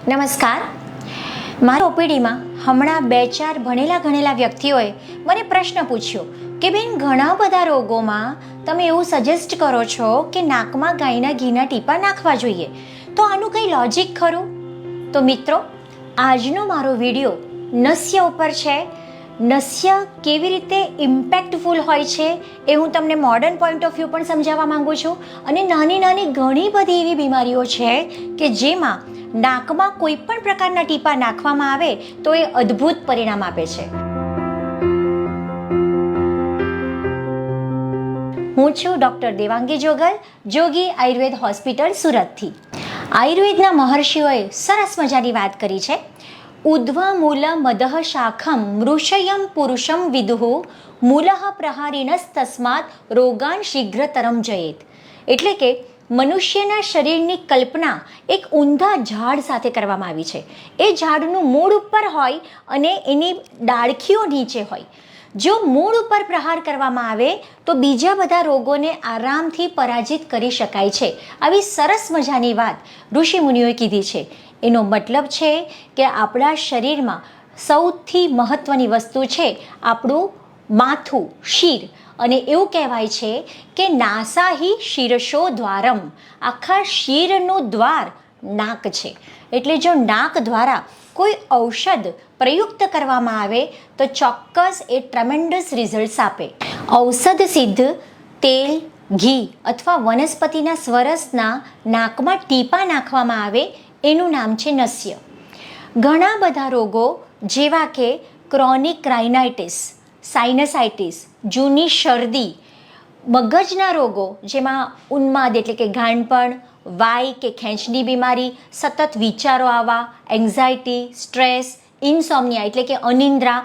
નમસ્કાર. મારી ઓપીડીમાં હમણાં 2-4 ભણેલા ગણેલા વ્યક્તિઓએ મને પ્રશ્ન પૂછ્યો કે બેન, ઘણા બધા રોગોમાં તમે એવું સજેસ્ટ કરો છો કે નાકમાં ગાયના ઘીના ટીપા નાખવા જોઈએ, તો આનું કંઈ લોજિક ખરું? તો મિત્રો, આજનો મારો વિડીયો નસ્ય ઉપર છે. નસ્ય કેવી રીતે ઇમ્પેક્ટફુલ હોય છે એ હું તમને મોડર્ન પોઈન્ટ ઓફ વ્યૂ પણ સમજાવવા માંગુ છું. અને નાની નાની ઘણી બધી એવી બીમારીઓ છે કે જેમાં નાકમાં કોઈ પણ પ્રકારના ટીપા નાખવામાં આવે તો એ અદ્ભુત પરિણામ આપે છે. હું છું ડૉક્ટર દેવાંગી જોગલ, જોગી આયુર્વેદ હોસ્પિટલ, સુરતથી. આયુર્વેદના મહર્ષિઓએ સરસ મજાની વાત કરી છે. ઉદ્ધ્વા મૂલ મદઃ શાખમ મૃષયમ પુરુષમ વિદુઃ મૂલઃ પ્રહારિણસ્તસ્માત રોગાન શીઘ્રતરમ જયેત. એટલે કે મનુષ્યના શરીરની કલ્પના એક ઊંધા ઝાડ સાથે કરવામાં આવી છે. એ ઝાડનું મૂળ ઉપર હોય અને એની ડાળખીઓ નીચે હોય. જો મૂળ ઉપર પ્રહાર કરવામાં આવે તો બીજા બધા રોગોને આરામથી પરાજિત કરી શકાય છે. આવી સરસ મજાની વાત ઋષિમુનિઓએ કીધી છે. એનો મતલબ છે કે આપણા શરીરમાં સૌથી મહત્ત્વની વસ્તુ છે આપણું માથું, શિર. અને એવું કહેવાય છે કે નાસાહી શિરશો દ્વારમ, આખા શિરનું દ્વાર નાક છે. એટલે જો નાક દ્વારા કોઈ ઔષધ પ્રયુક્ત કરવામાં આવે તો ચોક્કસ એ ટ્રેમેન્ડસ રિઝલ્ટ્સ આપે. ઔષધ સિદ્ધ તેલ, ઘી અથવા વનસ્પતિના સ્વરસના નાકમાં ટીપા નાખવામાં આવે એનું નામ છે નસ્ય. ઘણા બધા રોગો જેવા કે ક્રોનિક રાઇનાઇટિસ, સાઇનસાઇટિસ, જૂની શરદી, મગજના રોગો જેમાં ઉન્માદ એટલે કે ગાંડપણ, વાઈ કે ખેંચની બીમારી, સતત વિચારો આવવા, એન્ઝાયટી, સ્ટ્રેસ, ઇન્સોમ્નિયા એટલે કે અનિદ્રા,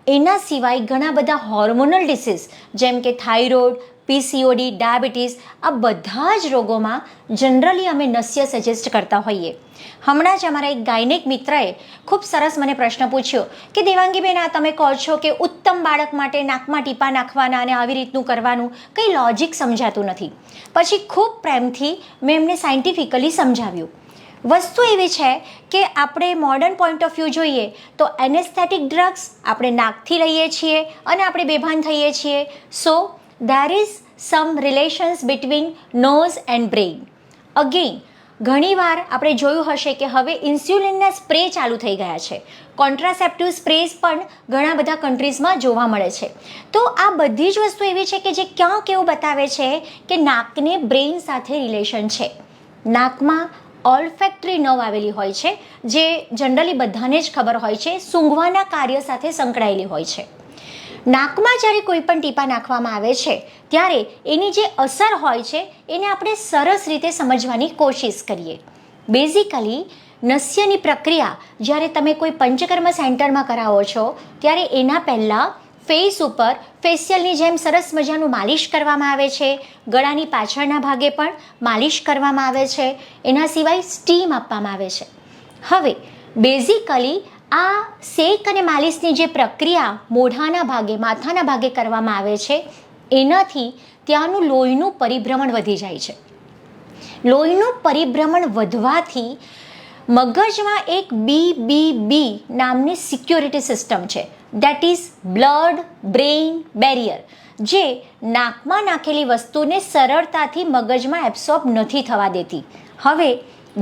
એના સિવાય ઘણા બધા હોર્મોનલ ડિસીઝ જેમ કે થાઇરોઇડ, પીસીઓડી, ડાયાબિટીસ, આ બધા જ રોગોમાં જનરલી અમે નસ્ય સજેસ્ટ કરતા હોઈએ. હમણાં જ અમારા એક ગાયનેક મિત્રએ ખૂબ સરસ મને પ્રશ્ન પૂછ્યો કે દેવાંગીબેન, આ તમે કહો છો કે ઉત્તમ બાળક માટે નાકમાં ટીપા નાખવાના અને આવી રીતનું કરવાનું, કંઈ લોજિક સમજાતું નથી. પછી ખૂબ પ્રેમથી મેં એમને સાયન્ટિફિકલી સમજાવ્યું. વસ્તુ એવી છે કે આપણે મોડર્ન પોઈન્ટ ઓફ વ્યૂ જોઈએ તો એનેસ્થેટિક ડ્રગ્સ આપણે નાકથી લઈએ છીએ અને આપણે બેભાન થઈએ છીએ. સો there is some relations between nose and brain. Again, ઘણીવાર આપણે જોયું હશે કે હવે ઇન્સ્યુલિનના સ્પ્રે ચાલુ થઈ ગયા છે. કોન્ટ્રાસેપ્ટિવ સ્પ્રેસ પણ ઘણા બધા કન્ટ્રીઝમાં જોવા મળે છે. તો આ બધી જ વસ્તુ એવી છે કે જે ક્યાંક એવું બતાવે છે કે નાકને બ્રેઇન સાથે રિલેશન છે. નાકમાં ઓલ્ફેક્ટરી નર્વ આવેલી હોય છે જે જનરલી બધાને જ ખબર હોય છે, સૂંઘવાના કાર્ય સાથે સંકળાયેલી હોય છે. નાકમાં જ્યારે કોઈ પણ ટીપા નાખવામાં આવે છે ત્યારે એની જે અસર હોય છે એને આપણે સરસ રીતે સમજવાની કોશિશ કરીએ. બેઝિકલી નસ્યની પ્રક્રિયા જ્યારે તમે કોઈ પંચકર્મ સેન્ટરમાં કરાવો છો ત્યારે એના પહેલાં ફેસ ઉપર ફેશિયલની જેમ સરસ મજાનું માલિશ કરવામાં આવે છે. ગળાની પાછળના ભાગે પણ માલિશ કરવામાં આવે છે. એના સિવાય સ્ટીમ આપવામાં આવે છે. હવે બેઝિકલી આ શેક અને માલિશની જે પ્રક્રિયા મોઢાના ભાગે, માથાના ભાગે કરવામાં આવે છે એનાથી ત્યાંનું લોહીનું પરિભ્રમણ વધી જાય છે. લોહીનું પરિભ્રમણ વધવાથી મગજમાં એક BBB નામની સિક્યોરિટી સિસ્ટમ છે, that is blood brain barrier, જે નાકમાં નાખેલી વસ્તુને સરળતાથી મગજમાં એબ્સોર્બ નથી થવા દેતી. હવે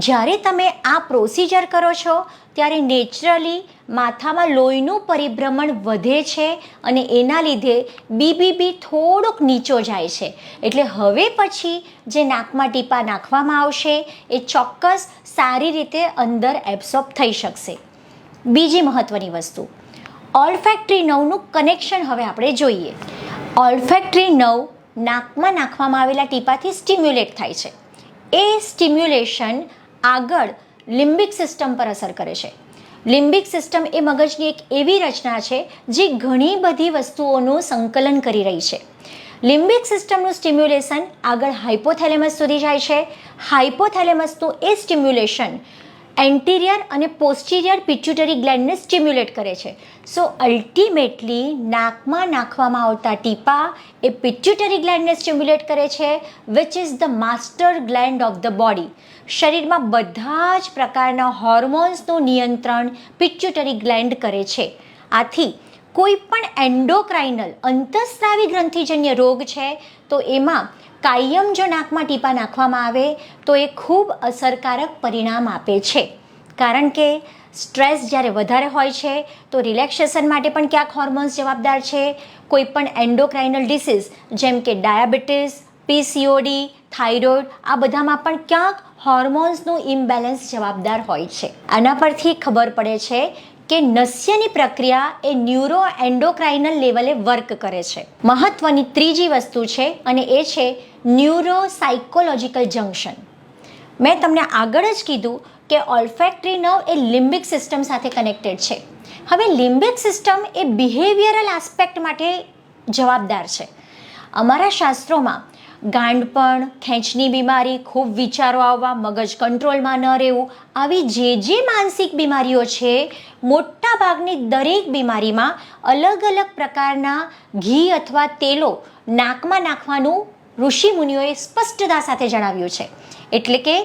જ્યારે તમે આ પ્રોસિજર કરો છો ત્યારે નેચરલી માથામાં લોહીનું પરિભ્રમણ વધે છે અને એના લીધે BBB થોડોક નીચો જાય છે. એટલે હવે પછી જે નાકમાં ટીપા નાખવામાં આવશે એ ચોક્કસ સારી રીતે અંદર એબ્સોર્બ થઈ શકશે. બીજી મહત્ત્વની વસ્તુ, ઓલ્ફેક્ટરી નર્વનું કનેક્શન હવે આપણે જોઈએ. ઓલ્ફેક્ટરી નર્વ નાકમાં નાખવામાં આવેલા ટીપાથી સ્ટિમ્યુલેટ થાય છે. એ સ્ટિમ્યુલેશન આગળ લિમ્બિક સિસ્ટમ પર અસર કરે છે. લિમ્બિક સિસ્ટમ એ મગજની એક એવી રચના છે જે ઘણી બધી વસ્તુઓનું સંકલન કરી રહી છે. લિમ્બિક સિસ્ટમનું સ્ટિમ્યુલેશન આગળ હાઇપોથેલેમસ સુધી જાય છે. હાઇપોથેલેમસનું એ સ્ટિમ્યુલેશન એન્ટિરિયર અને પોસ્ટિરિયર પિટ્યુટરી ગ્લેન્ડને સ્ટિમ્યુલેટ કરે છે. સો અલ્ટિમેટલી નાકમાં નાખવામાં આવતા ટીપા એ પિટ્યુટરી ગ્લેન્ડને સ્ટિમ્યુલેટ કરે છે, which is the master gland of the body. શરીરમાં બધા જ પ્રકારના હોર્મોન્સનું નિયંત્રણ પિટ્યુટરી ગ્લેન્ડ કરે છે. આથી કોઈ પણ એન્ડોક્રાઇનલ અંતઃસ્રાવી ગ્રંથિજન્ય રોગ છે તો એમાં કાયમ જો નાકમાં ટીપાં નાખવામાં આવે તો એ ખૂબ અસરકારક પરિણામ આપે છે. કારણ કે સ્ટ્રેસ જ્યારે વધારે હોય છે તો રિલેક્સેશન માટે પણ ક્યાંક હોર્મોન્સ જવાબદાર છે. કોઈ પણ એન્ડોક્રાઇનલ ડિસીઝ જેમ કે ડાયાબિટીસ, પીસીઓડી, થાઇરોઇડ, આ બધામાં પણ ક્યાંક હોર્મોન્સનું ઇમ્બેલેન્સ જવાબદાર હોય છે. આના પરથી ખબર પડે છે કે નસ્યની પ્રક્રિયા એ ન્યુરો એન્ડોક્રાઇનલ લેવલે વર્ક કરે છે. મહત્વની ત્રીજી વસ્તુ છે અને એ છે ન્યુરો સાયકોલોજીકલ જંક્શન. મેં તમને આગળ જ કીધું કે ઓલ્ફેક્ટરી નર્વ એ લિમ્બિક સિસ્ટમ સાથે કનેક્ટેડ છે. હવે લિમ્બિક સિસ્ટમ એ બિહેવિયરલ આસ્પેક્ટ માટે જવાબદાર છે. અમારા શાસ્ત્રોમાં ગાંડપણ, ખેંચની બીમારી, ખૂબ વિચારો આવવા, મગજ કંટ્રોલમાં ન રહેવું, આવી જે માનસિક બીમારીઓ છે, મોટા ભાગની દરેક બીમારીમાં અલગ અલગ પ્રકારના ઘી અથવા તેલો નાકમાં નાખવાનું ઋષિમુનિઓએ સ્પષ્ટતા સાથે જણાવ્યું છે. એટલે કે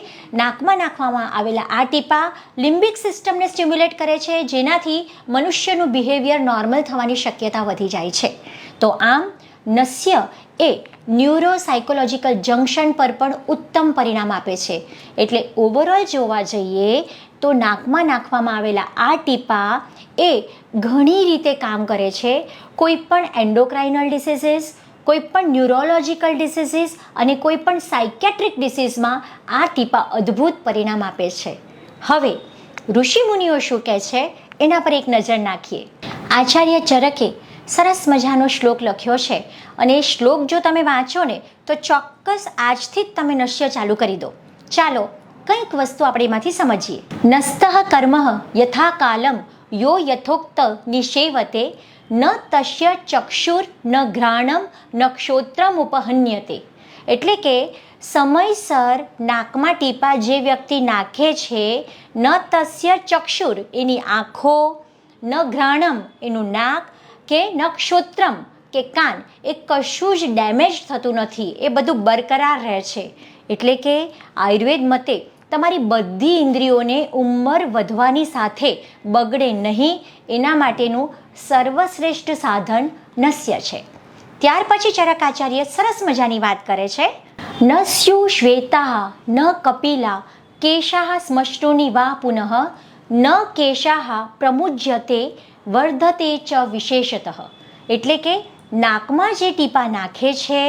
નાકમાં નાખવામાં આવેલા આ ટીપા લિમ્બિક સિસ્ટમને સ્ટિમ્યુલેટ કરે છે, જેનાથી મનુષ્યનું બિહેવિયર નોર્મલ થવાની શક્યતા વધી જાય છે. તો આમ નસ્ય એ ન્યુરો સાયકોલોજીકલ જંક્શન પર પણ ઉત્તમ પરિણામ આપે છે. એટલે ઓવરઓલ જોવા જઈએ તો નાકમાં નાખવામાં આવેલા આ ટીપા એ ઘણી રીતે કામ કરે છે. કોઈ પણ એન્ડોક્રાઇનલ ડિસીઝીસ, કોઈ પણ ન્યુરોલોજીકલ ડિસીઝીસ અને કોઈ પણ સાયકેટ્રિક ડિસીઝમાં આ ટીપા અદ્ભુત પરિણામ આપે છે. હવે ઋષિમુનિઓ શું કહે છે એના પર એક નજર નાખીએ. આચાર્ય ચરકે સરસ મજાનો શ્લોક લખ્યો છે અને એ શ્લોક જો તમે વાંચો ને તો ચોક્કસ આજથી જ તમે નશ્ય ચાલુ કરી દો. ચાલો કંઈક વસ્તુ આપણે એમાંથી સમજીએ. નસ્તઃ કર્મ યથા કાલમ યો યથોક્ત નિષેવતે ન તસ્ય ચક્ષુર ન ઘ્રાણમ ન ક્ષોત્રમ ઉપહન્યતે. એટલે કે સમયસર નાકમાં ટીપા જે વ્યક્તિ નાખે છે, ન તસ્ય ચક્ષુર એની આંખો, ન ઘ્રાણમ એનું નાક, કે ન ક્ષોત્રમ કે કાન, એ કશું જ ડેમેજ થતું નથી, એ બધું બરકરાર રહે છે. એટલે કે આયુર્વેદ મતે તમારી બધી ઇન્દ્રિયોને ઉંમર વધવાની સાથે બગડે નહીં એના માટેનું સર્વશ્રેષ્ઠ સાધન નસ્ય છે. ત્યાર પછી ચરકાચાર્ય સરસ મજાની વાત કરે છે. ન સ્યુ શ્વેતા ન કપિલા કેશાહ શ્મશ્રુની વા પુનઃ ન કેશાહ પ્રમુજ્યતે વર્ધતે ચ વિશેષતઃ. એટલે કે નાકમાં જે ટીપા નાખે છે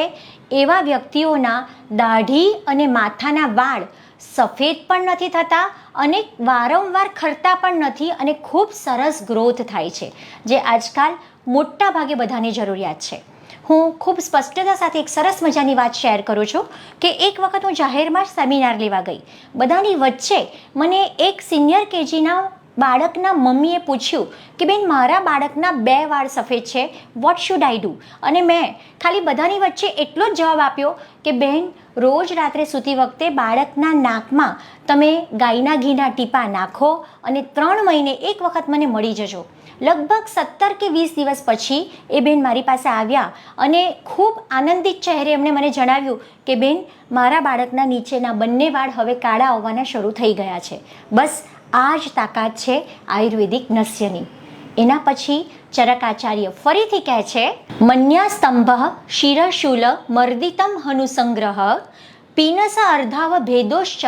એવા વ્યક્તિઓના દાઢી અને માથાના વાળ સફેદ પણ નથી થતા અને વારંવાર ખરતા પણ નથી અને ખૂબ સરસ ગ્રોથ થાય છે, જે આજકાલ મોટા ભાગે બધાની જરૂરિયાત છે. હું ખૂબ સ્પષ્ટતા સાથે એક સરસ મજાની વાત શેર કરું છું કે એક વખત હું જાહેરમાં સેમિનાર લેવા ગઈ. બધાની વચ્ચે મને એક સિનિયર કેજીના બાળકના મમ્મીએ પૂછ્યું કે બેન, મારા બાળકના 2 વાળ સફેદ છે, વોટ શુડ આઈ ડુ? અને મેં ખાલી બધાની વચ્ચે એટલો જ જવાબ આપ્યો કે બેન, રોજ રાત્રે સૂતી વખતે બાળકના નાકમાં તમે ગાયના ઘીના ટીપા નાખો અને 3 મહિને એક વખત મને મળી જજો. લગભગ 17 કે 20 દિવસ પછી એ બેન મારી પાસે આવ્યા અને ખૂબ આનંદિત ચહેરે એમણે મને જણાવ્યું કે બેન, મારા બાળકના નીચેના બંને વાળ હવે કાળા આવવાના શરૂ થઈ ગયા છે. બસ આ જ તાકાત છે આયુર્વેદિક નસ્યની. એના પછી ચરકાચાર્ય ફરીથી કહે છે, મન્યાસ્તંભ શિરશૂલ મર્દિતમ હનુસંગ્રહ પીનસ અર્ધાવ ભેદોશ્ચ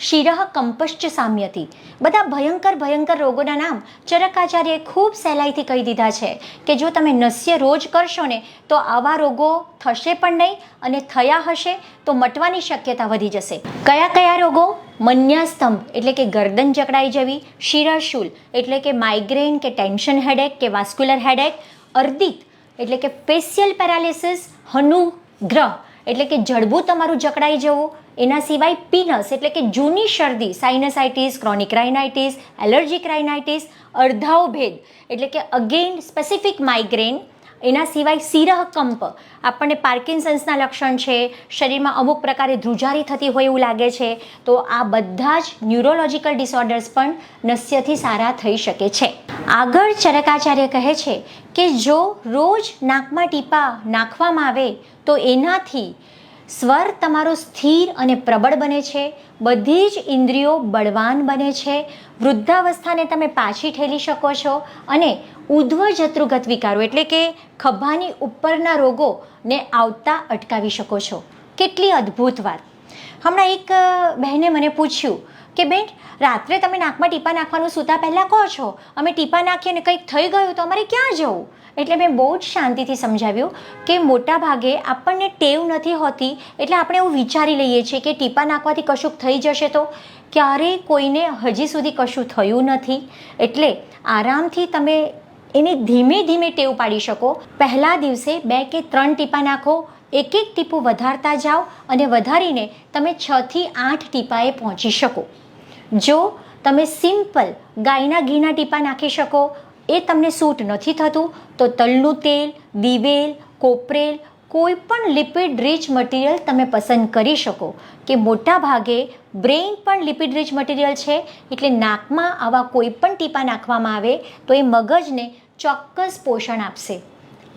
શિરઃ કંપશ્ચ સામ્યતિ. બધા ભયંકર રોગોના નામ ચરકાચાર્યએ ખૂબ સહેલાઈથી કહી દીધા છે કે જો તમે નસ્ય રોજ કરશો ને તો આવા રોગો થશે પણ નહીં અને થયા હશે તો મટવાની શક્યતા વધી જશે. કયા રોગો? મન્યાસ્તંભ એટલે કે ગરદન જકડાઈ જવી, શિરશૂલ એટલે કે માઇગ્રેન કે ટેન્શન હેડેક કે વાસ્ક્યુલર હેડેક, અર્ધિત એટલે કે ફેશિયલ પેરાલિસિસ, હનુગ્રહ એટલે કે જડબું તમારું જકડાઈ જવું. એના સિવાય પીનસ એટલે કે જૂની શરદી, સાઇનસાઇટિસ, ક્રોનિક રાઇનાઇટિસ, એલર્જીક રાઇનાઇટિસ, અર્ધાવ ભેદ એટલે કે અગેન સ્પેસિફિક માઇગ્રેન. એના સિવાય શિરઃ કંપ, આપણને પાર્કિન્સન્સના લક્ષણ છે, શરીરમાં અમુક પ્રકારે ધ્રુજારી થતી હોય એવું લાગે છે, તો આ બધા જ ન્યુરોલોજીકલ ડિસઓર્ડર્સ પણ નસ્યથી સારા થઈ શકે છે. આગળ ચરકાચાર્ય કહે છે કે જો રોજ નાકમાં ટીપા નાખવામાં આવે તો એનાથી સ્વર તમારો સ્થિર અને પ્રબળ બને છે, બધી જ ઇન્દ્રિયો બળવાન બને છે, વૃદ્ધાવસ્થાને તમે પાછી ઠેલી શકો છો અને ઉધ્વ જતૃગત વિકારો એટલે કે ખભાની ઉપરના રોગોને આવતા અટકાવી શકો છો. કેટલી અદ્ભુત વાત. હમણાં એક બહેને મને પૂછ્યું કે બેન, રાત્રે તમે નાકમાં ટીપા નાખવાનું સૂતા પહેલાં કહો છો, અમે ટીપા નાખીએ અને કંઈક થઈ ગયું તો અમારે ક્યાં જવું? એટલે મેં બહુ જ શાંતિથી સમજાવ્યું કે મોટા ભાગે આપણને ટેવ નથી હોતી, એટલે આપણે એવું વિચારી લઈએ છીએ કે ટીપા નાખવાથી કશુંક થઈ જશે. તો ક્યારેય કોઈને હજી સુધી કશું થયું નથી. એટલે આરામથી તમે એને ધીમે ધીમે ટેવ પાડી શકો. પહેલા દિવસે 2 કે 3 ટીપા નાખો, એક એક ટીપું વધારતા જાઓ અને વધારીને તમે 6 થી 8 ટીપાએ પહોંચી શકો. જો તમે સિમ્પલ ગાયના ઘીના ટીપા નાખી શકો, એ તમને સૂટ નથી થતું, તો તલનું તેલ, દિવેલ, કોપરેલ, કોઈ પણ લિપિડ રીચ મટીરિયલ તમે પસંદ કરી શકો. કે મોટા ભાગે બ્રેઇન પણ લિપિડ રીચ મટીરિયલ છે, એટલે નાકમાં આવા કોઈ પણ ટીપા નાખવામાં આવે તો એ મગજને ચોક્કસ પોષણ આપશે.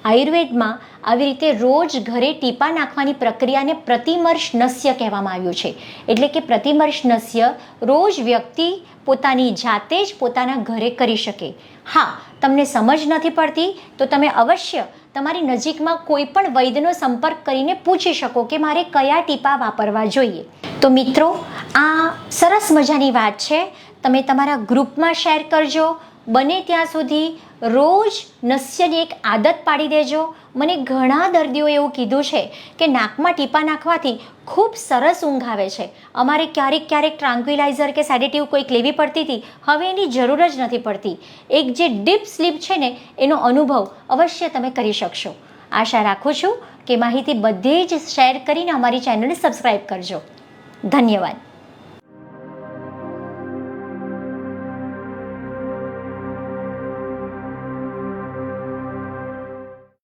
આયુર્વેદમાં આવી રીતે રોજ ઘરે ટીપા નાખવાની પ્રક્રિયાને પ્રતિમર્શ નસ્ય કહેવામાં આવ્યું છે. એટલે કે પ્રતિમર્શ નસ્ય રોજ વ્યક્તિ પોતાની જાતે જ પોતાના ઘરે કરી શકે. હા, તમને સમજ નથી પડતી તો તમે અવશ્ય તમારી નજીકમાં કોઈ પણ વૈદ્યનો સંપર્ક કરીને પૂછી શકો કે મારે કયા ટીપા વાપરવા જોઈએ. તો મિત્રો, આ સરસ મજાની વાત છે, તમે તમારા ગ્રુપમાં શેર કરજો. બને ત્યાં સુધી રોજ નસ્યની એક આદત પાડી દેજો. મને ઘણા દર્દીઓએ એવું કીધું છે કે નાકમાં ટીપા નાખવાથી ખૂબ સરસ ઊંઘ આવે છે. અમારે ક્યારેક ટ્રાન્ક્વિલાઇઝર કે સેડેટિવ કોઈક લેવી પડતી હતી, હવે એની જરૂર જ નથી પડતી. એક જે ડીપ સ્લીપ છે ને, એનો અનુભવ અવશ્ય તમે કરી શકશો. આશા રાખું છું કે માહિતી બધે જ શેર કરીને અમારી ચેનલને સબસ્ક્રાઈબ કરજો. ધન્યવાદ.